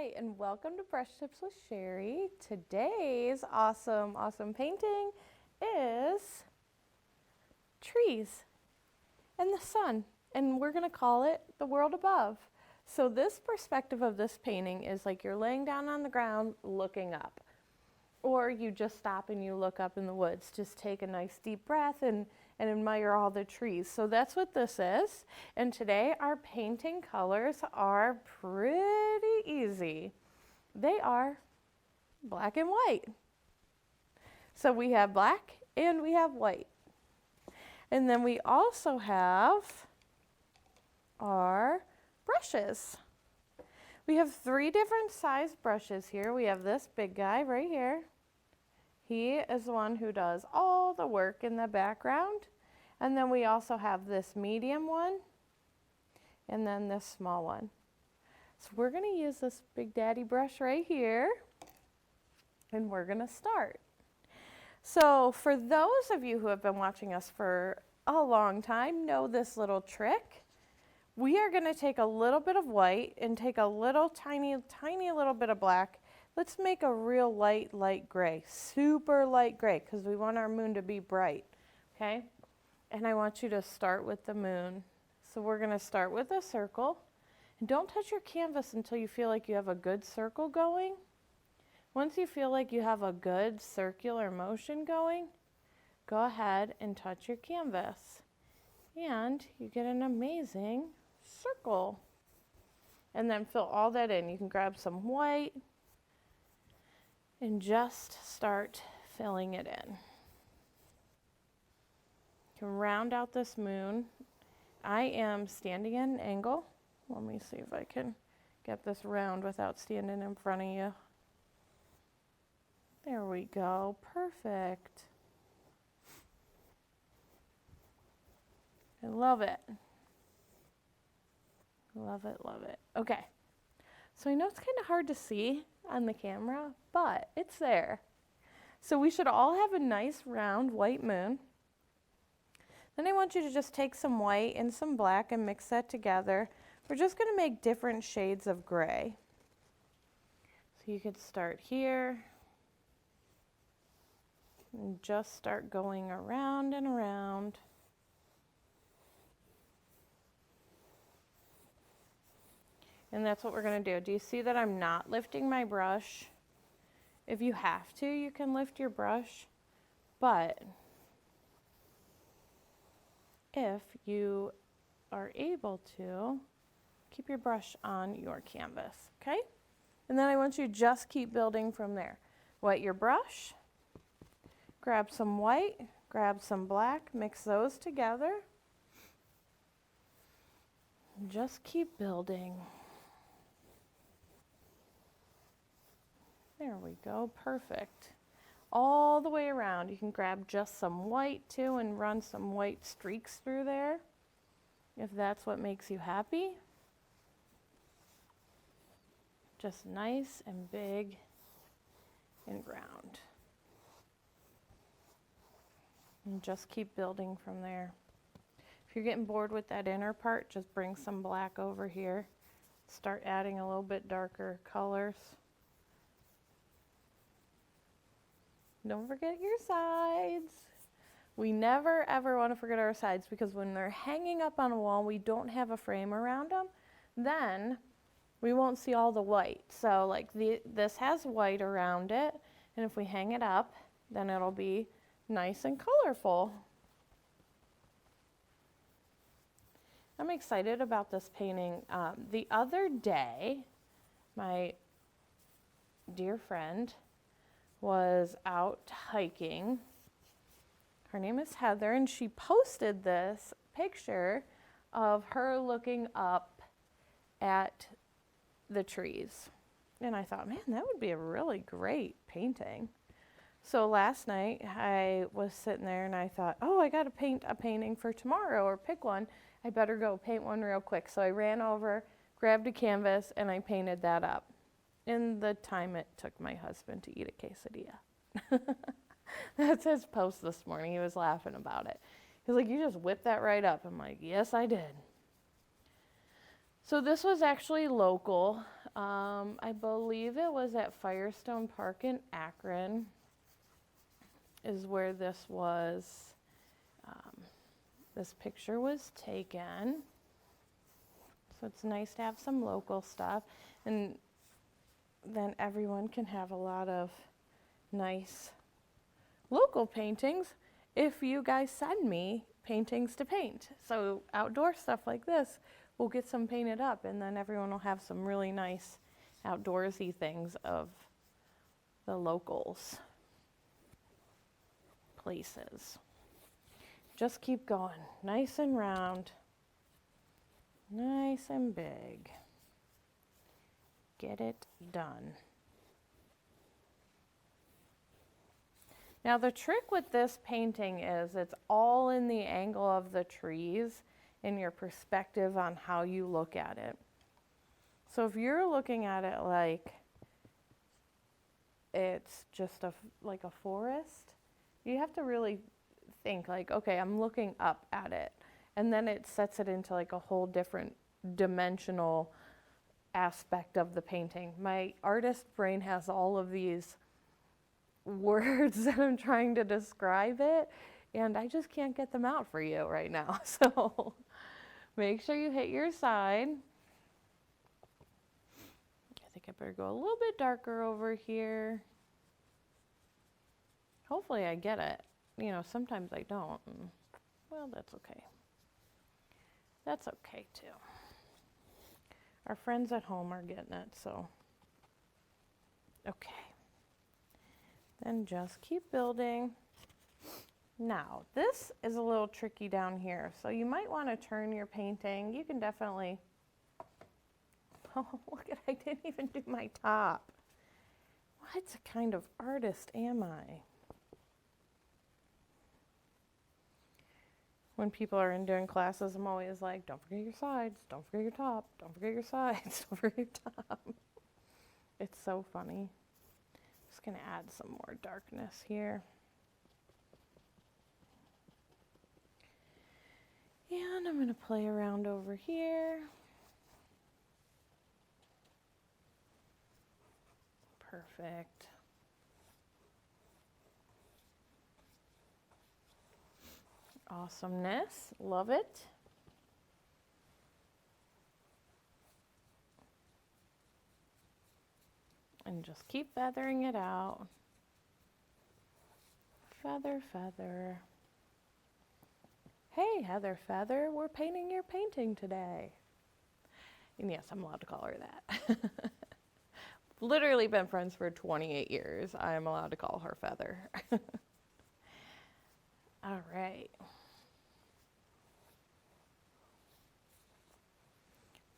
Hi, and welcome to Brush Tips with Cheri. Today's awesome painting is trees and the sun, and we're gonna call it the world above. So this perspective of this painting is like you're laying down on the ground looking up, or you just stop and you look up in the woods. Just take a nice deep breath and admire all the trees. So that's what this is. And today our painting colors are pretty easy. They are black and white. So we have black and we have white. And then we also have our brushes. We have 3 different size brushes here. We have this big guy right here. He is the one who does all the work in the background. And then we also have this medium one and then this small one. So we're going to use this big daddy brush right here and we're going to start. So for those of you who have been watching us for a long time, know this little trick. We are going to take a little bit of white and take a little tiny little bit of black. Let's make a real light gray, super light gray, because we want our moon to be bright, okay? And I want you to start with the moon. So we're gonna start with a circle. And don't touch your canvas until you feel like you have a good circle going. Once you feel like you have a good circular motion going, go ahead and touch your canvas. And you get an amazing circle. And then fill all that in. You can grab some white and just start filling it in. You can round out this moon. I am standing at an angle. Let me see if I can get this round without standing in front of you. There we go, perfect. I love it. Love it, love it. Okay, so I know it's kind of hard to see on the camera, but it's there. So we should all have a nice round white moon. Then I want you to just take some white and some black and mix that together. We're just going to make different shades of gray. So you could start here and just start going around and around. And that's what we're going to do. Do you see that I'm not lifting my brush? If you have to, you can lift your brush, but if you are able to, keep your brush on your canvas, okay? And then I want you to just keep building from there. Wet your brush, grab some white, grab some black, mix those together, and just keep building. There we go, perfect. All the way around. You can grab just some white too and run some white streaks through there, if that's what makes you happy. Just nice and big and round. And just keep building from there. If you're getting bored with that inner part, just bring some black over here. Start adding a little bit darker colors. Don't forget your sides. We never ever want to forget our sides, because when they're hanging up on a wall, we don't have a frame around them, then we won't see all the white. So like this has white around it, and if we hang it up, then it'll be nice and colorful. I'm excited about this painting. The other day, my dear friend was out hiking. Her name is Heather, and she posted this picture of her looking up at the trees. And I thought, man, that would be a really great painting. So last night I was sitting there and I thought, oh, I got to paint a painting for tomorrow, or pick one. I better go paint one real quick. So I ran over, grabbed a canvas, and I painted that up in the time it took my husband to eat a quesadilla. That's his post this morning. He was laughing about it. He was like, you just whipped that right up. I'm like, yes, I did. So this was actually local. I believe it was at Firestone Park in Akron is where this was, this picture was taken. So it's nice to have some local stuff, and then everyone can have a lot of nice local paintings if you guys send me paintings to paint. So outdoor stuff like this, we'll get some painted up, and then everyone will have some really nice outdoorsy things of the locals places. Just keep going, nice and round, nice and big. Get it done. Now the trick with this painting is it's all in the angle of the trees and your perspective on how you look at it. So if you're looking at it like it's just like a forest, you have to really think like, okay, I'm looking up at it. And then it sets it into like a whole different dimensional aspect of the painting. My artist brain has all of these words that I'm trying to describe it, and I just can't get them out for you right now. So make sure you hit your side. I think I better go a little bit darker over here. Hopefully I get it. You know, sometimes I don't. Well, that's okay. That's okay too. Our friends at home are getting it, so. Okay. Then just keep building. Now, this is a little tricky down here, so you might want to turn your painting. You can definitely, oh, look at, I didn't even do my top. What kind of artist am I? When people are in doing classes, I'm always like, don't forget your sides, don't forget your top, don't forget your sides, don't forget your top. It's so funny. Just gonna add some more darkness here. And I'm gonna play around over here. Perfect. Awesomeness, love it. And just keep feathering it out. Feather, feather. Hey, Heather Feather, we're painting your painting today. And yes, I'm allowed to call her that. Literally been friends for 28 years. I'm allowed to call her Feather. All right.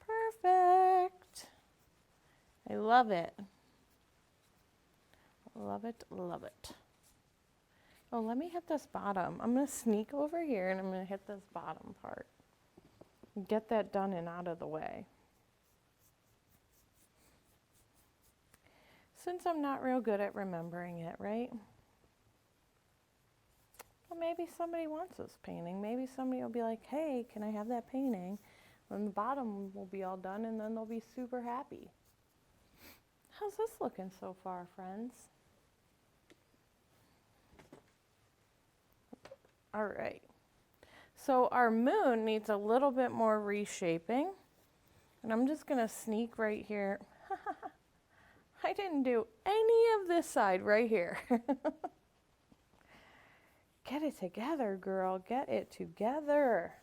Perfect. I love it. Love it, love it. Oh, let me hit this bottom. I'm going to sneak over here and I'm going to hit this bottom part. Get that done and out of the way. Since I'm not real good at remembering it, right? Well, maybe somebody wants this painting. Maybe somebody will be like, hey, can I have that painting? Then the bottom will be all done and then they'll be super happy. How's this looking so far, friends? All right. So our moon needs a little bit more reshaping. And I'm just going to sneak right here. I didn't do any of this side right here. Get it together, girl. Get it together.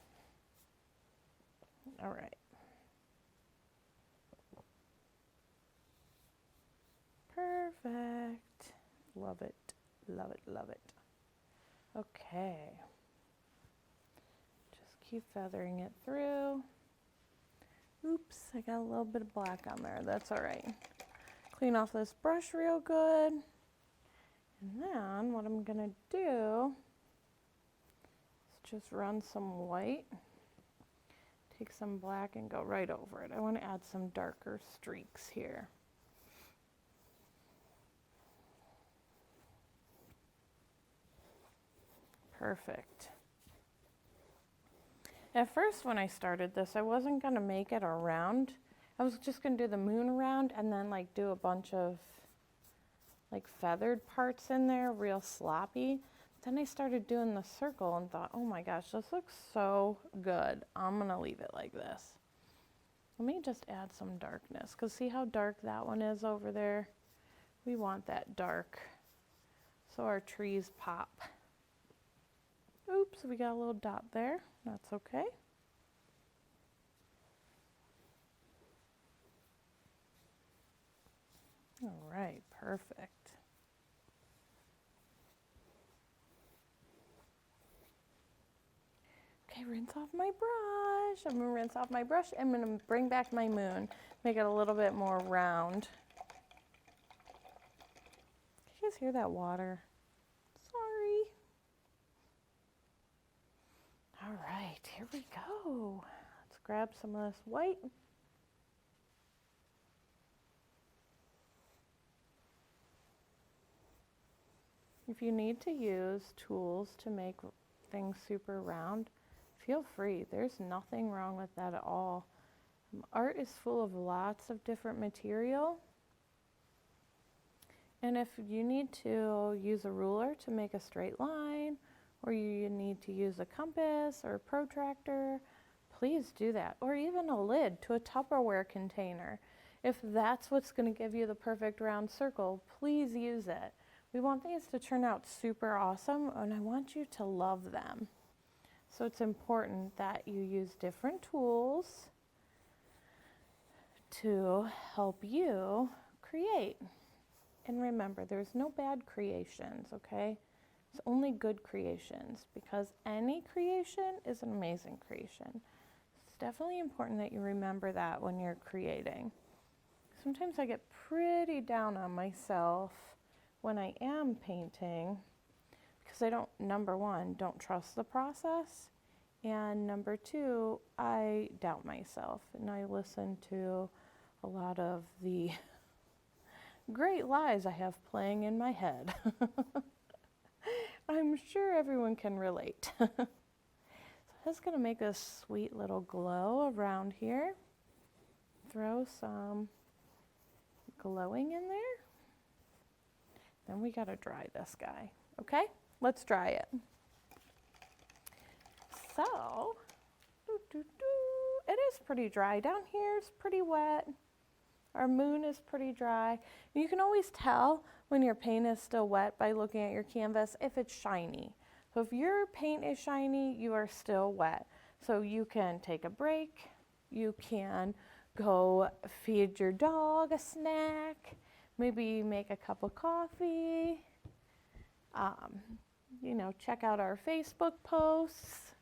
All right. Perfect. Love it. Love it. Love it. Okay. Just keep feathering it through. Oops, I got a little bit of black on there. That's all right. Clean off this brush real good. And then what I'm gonna do is just run some white, take some black and go right over it. I want to add some darker streaks here. Perfect. At first when I started this, I wasn't gonna make it a round I was just gonna do the moon around and then like do a bunch of like feathered parts in there, real sloppy. Then I started doing the circle and thought, oh my gosh, this looks so good. I'm gonna leave it like this. Let me just add some darkness, because see how dark that one is over there? We want that dark so our trees pop. Oops, we got a little dot there. That's okay. All right, perfect. Okay, rinse off my brush. I'm gonna rinse off my brush. I'm gonna bring back my moon, make it a little bit more round. Can you guys hear that water? Sorry. All right, here we go. Let's grab some of this white. If you need to use tools to make things super round, feel free. There's nothing wrong with that at all. Art is full of lots of different material. And if you need to use a ruler to make a straight line, or you need to use a compass or a protractor, please do that. Or even a lid to a Tupperware container. If that's what's going to give you the perfect round circle, please use it. We want these to turn out super awesome, and I want you to love them. So it's important that you use different tools to help you create. And remember, there's no bad creations, okay? It's only good creations, because any creation is an amazing creation. It's definitely important that you remember that when you're creating. Sometimes I get pretty down on myself when I am painting, because I don't, number one, don't trust the process, and number two, I doubt myself, and I listen to a lot of the great lies I have playing in my head. I'm sure everyone can relate. So I'm just gonna make a sweet little glow around here. Throw some glowing in there. Then we gotta dry this guy, okay? Let's dry it. So, it is pretty dry. Down here it's pretty wet. Our moon is pretty dry. You can always tell when your paint is still wet by looking at your canvas if it's shiny. So if your paint is shiny, you are still wet. So you can take a break. You can go feed your dog a snack. Maybe make a cup of coffee. You know, check out our Facebook posts.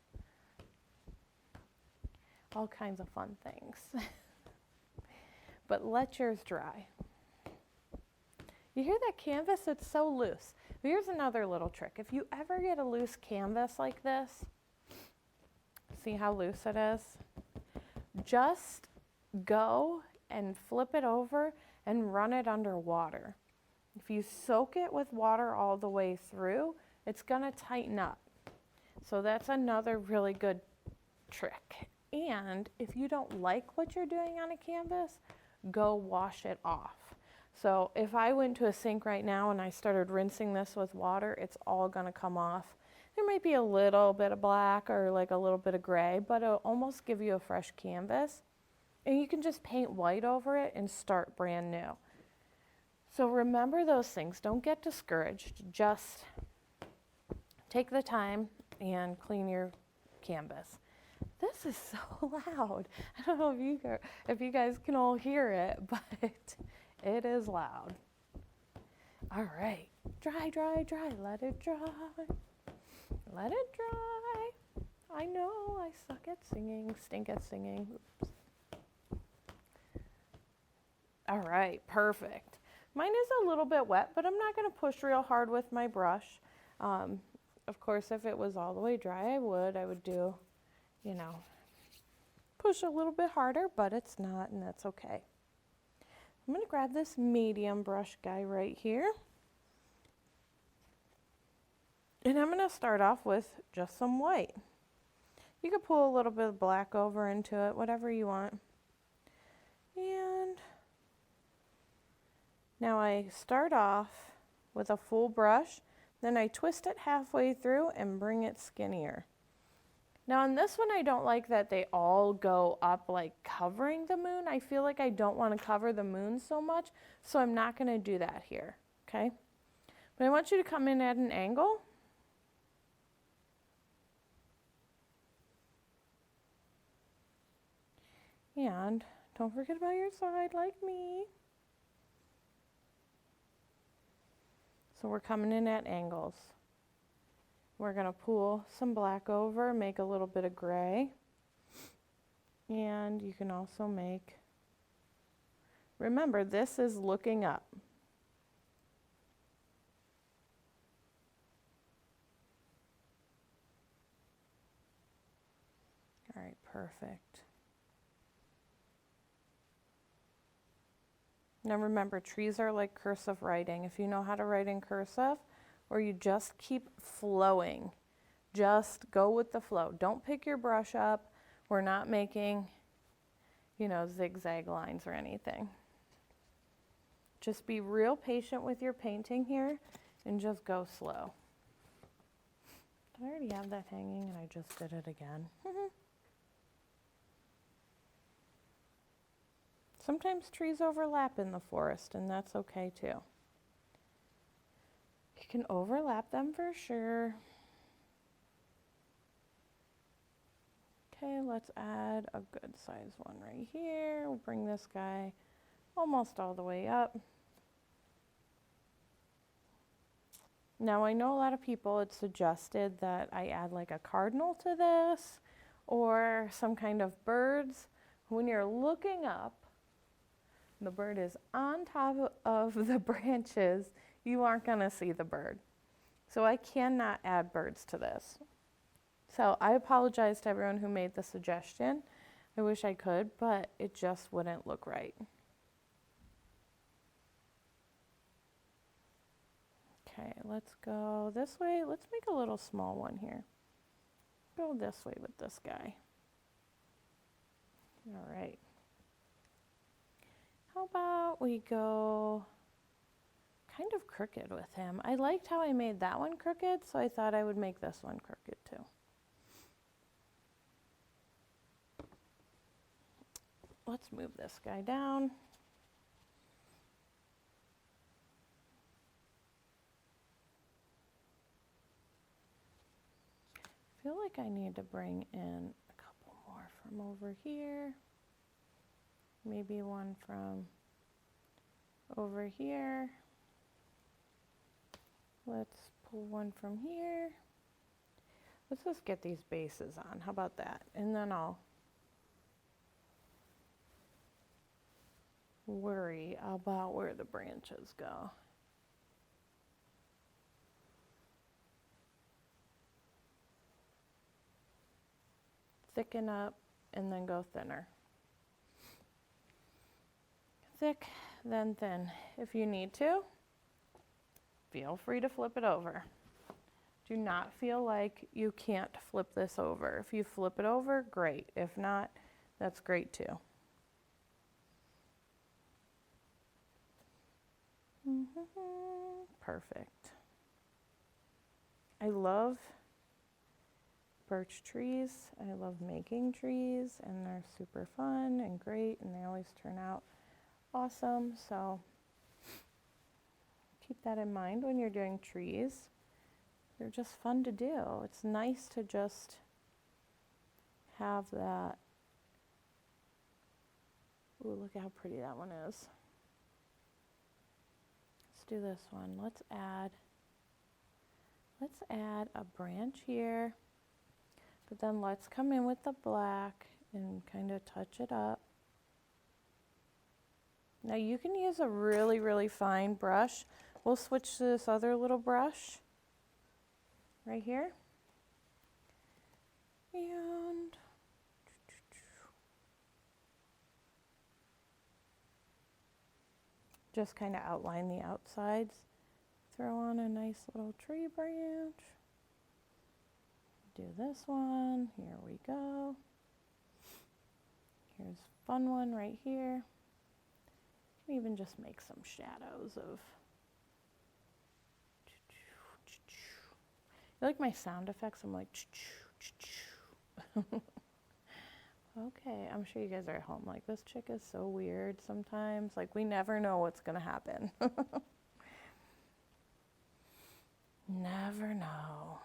All kinds of fun things. But let yours dry. You hear that canvas? It's so loose. Here's another little trick. If you ever get a loose canvas like this, see how loose it is? Just go and flip it over and run it under water. If you soak it with water all the way through, it's gonna tighten up. So that's another really good trick. And if you don't like what you're doing on a canvas, go wash it off. So if I went to a sink right now and I started rinsing this with water, it's all gonna come off. There might be a little bit of black or like a little bit of gray, but it'll almost give you a fresh canvas. And you can just paint white over it and start brand new. So remember those things. Don't get discouraged. Just take the time and clean your canvas. This is so loud. I don't know if you guys can all hear it, but it is loud. All right, dry, dry, dry, let it dry. Let it dry. I know I suck at singing, stink at singing. Oops. All right, perfect. Mine is a little bit wet, but I'm not gonna push real hard with my brush. Of course, if it was all the way dry, I would do, you know, push a little bit harder, but it's not, and that's okay. I'm gonna grab this medium brush guy right here. And I'm gonna start off with just some white. You could pull a little bit of black over into it, whatever you want. And now I start off with a full brush, then I twist it halfway through and bring it skinnier. Now on this one, I don't like that they all go up like covering the moon. I feel like I don't want to cover the moon so much, so I'm not going to do that here, okay? But I want you to come in at an angle. And don't forget about your side like me. So we're coming in at angles. We're going to pull some black over, make a little bit of gray. And you can also make, remember, this is looking up. All right, perfect. Now remember, trees are like cursive writing. If you know how to write in cursive, or you just keep flowing, just go with the flow. Don't pick your brush up. We're not making, you know, zigzag lines or anything. Just be real patient with your painting here and just go slow. Did I already have that hanging and I just did it again? Sometimes trees overlap in the forest, and that's okay too. You can overlap them for sure. Okay, let's add a good size one right here. We'll bring this guy almost all the way up. Now I know a lot of people had suggested that I add like a cardinal to this or some kind of birds. When you're looking up, the bird is on top of the branches, you aren't going to see the bird. So I cannot add birds to this. So I apologize to everyone who made the suggestion. I wish I could, but it just wouldn't look right. Okay, let's go this way. Let's make a little small one here. Go this way with this guy. All right. How about we go kind of crooked with him? I liked how I made that one crooked, so I thought I would make this one crooked too. Let's move this guy down. I feel like I need to bring in a couple more from over here. Maybe one from over here. Let's pull one from here. Let's just get these bases on. How about that? And then I'll worry about where the branches go. Thicken up and then go thinner. Thick, then thin. If you need to, feel free to flip it over. Do not feel like you can't flip this over. If you flip it over, great. If not, that's great too. Perfect. I love birch trees. I love making trees, and they're super fun and great, and they always turn out awesome. So keep that in mind when you're doing trees. They're just fun to do. It's nice to just have that. Ooh, look how pretty that one is. Let's do this one. Let's add a branch here, but then let's come in with the black and kind of touch it up. Now you can use a really, really fine brush. We'll switch to this other little brush right here. And just kind of outline the outsides. Throw on a nice little tree branch. Do this one. Here we go. Here's a fun one right here. can even just make some shadows of. You like my sound effects? I'm like. Okay, I'm sure you guys are at home like, this chick is so weird sometimes. Like, we never know what's gonna happen. Never know.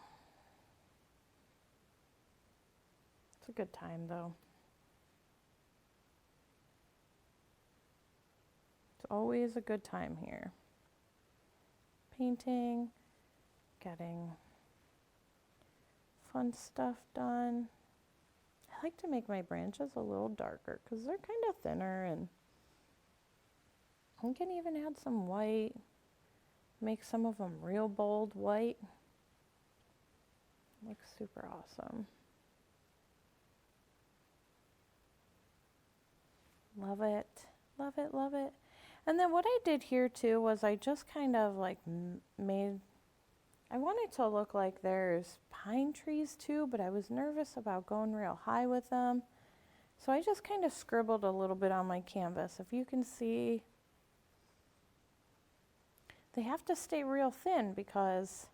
It's a good time though. It's always a good time here. Painting, getting fun stuff done. I like to make my branches a little darker because they're kind of thinner, and I can even add some white, make some of them real bold white. Looks super awesome. Love it, love it, love it. And then what I did here too was I just kind of like made, I wanted to look like there's pine trees too, but I was nervous about going real high with them. So I just kind of scribbled a little bit on my canvas. If you can see, they have to stay real thin because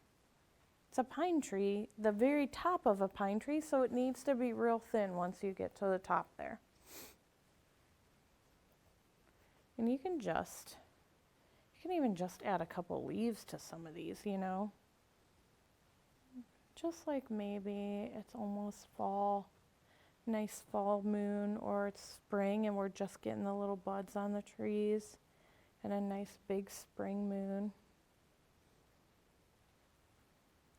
it's a pine tree, the very top of a pine tree, so it needs to be real thin once you get to the top there. And you can even just add a couple leaves to some of these, you know. Just like maybe it's almost fall, nice fall moon, or it's spring and we're just getting the little buds on the trees, and a nice big spring moon.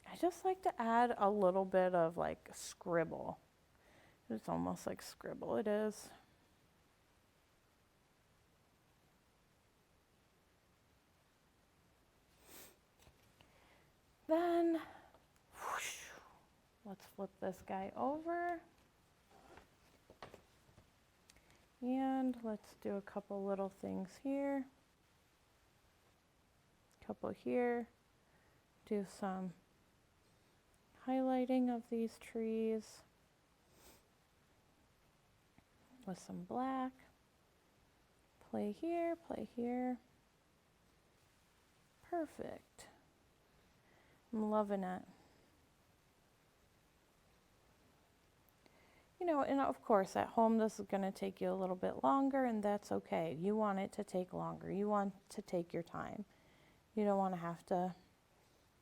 I just like to add a little bit of like scribble. It's almost like scribble, it is. Then, whoosh, let's flip this guy over. And let's do a couple little things here. Couple here. Do some highlighting of these trees with some black. Play here, play here. Perfect. I'm loving it. You know, and of course at home this is going to take you a little bit longer, and that's okay. You want it to take longer. You want to take your time. You don't want to have to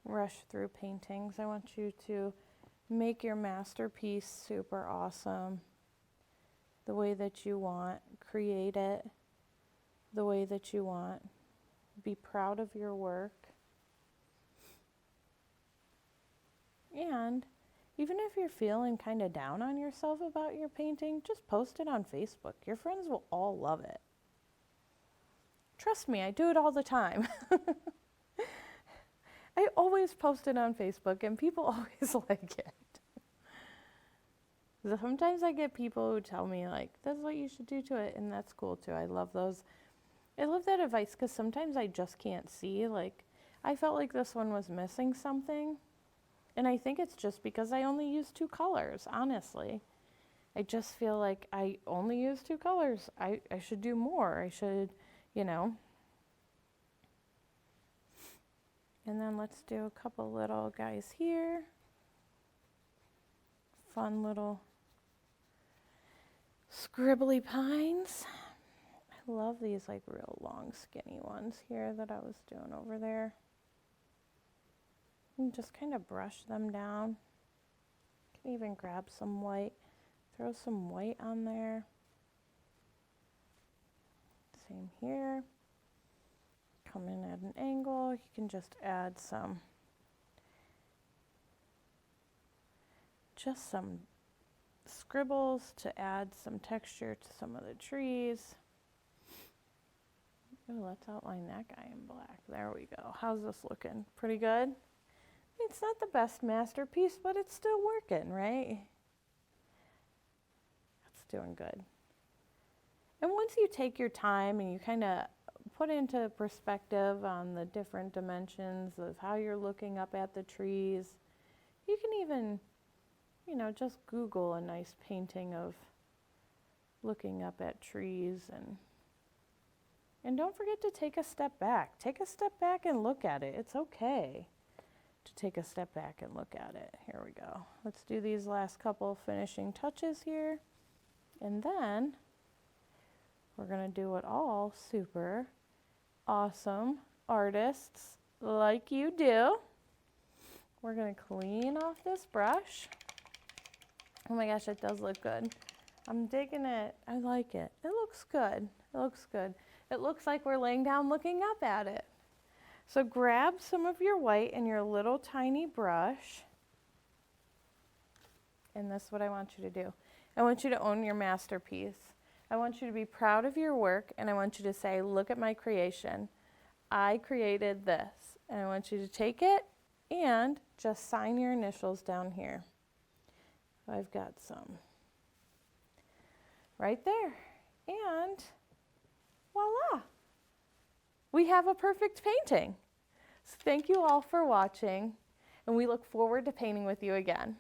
rush through paintings. I want you to make your masterpiece super awesome the way that you want. Create it the way that you want. Be proud of your work. And even if you're feeling kind of down on yourself about your painting, just post it on Facebook. Your friends will all love it. Trust me, I do it all the time. I always post it on Facebook and people always like it. Sometimes I get people who tell me like, that's what you should do to it, and that's cool too. I love those. I love that advice because sometimes I just can't see. Like, I felt like this one was missing something. And I think it's just because I only use 2 colors, honestly. I just feel like I only use 2 colors. I should do more. I should, you know. And then let's do a couple little guys here. Fun little scribbly pines. I love these like real long skinny ones here that I was doing over there. And just kind of brush them down. Can even grab some white, throw some white on there. Same here. Come in at an angle. You can just add some scribbles to add some texture to some of the trees. Oh, let's outline that guy in black. There we go. How's this looking? Pretty good? It's not the best masterpiece, but it's still working, right? It's doing good. And once you take your time and you kind of put into perspective on the different dimensions of how you're looking up at the trees, you can even, you know, just Google a nice painting of looking up at trees, and And don't forget to take a step back. Take a step back and look at it. It's okay to take a step back and look at it. Here we go. Let's do these last couple finishing touches here. And then we're gonna do what all super awesome artists like you do. We're gonna clean off this brush. Oh my gosh, it does look good. I'm digging it. I like it. It looks good. It looks good. It looks like we're laying down looking up at it. So grab some of your white and your little tiny brush. And this is what I want you to do. I want you to own your masterpiece. I want you to be proud of your work, and I want you to say, look at my creation. I created this. And I want you to take it and just sign your initials down here. I've got some right there. And voila, we have a perfect painting. So thank you all for watching, and we look forward to painting with you again.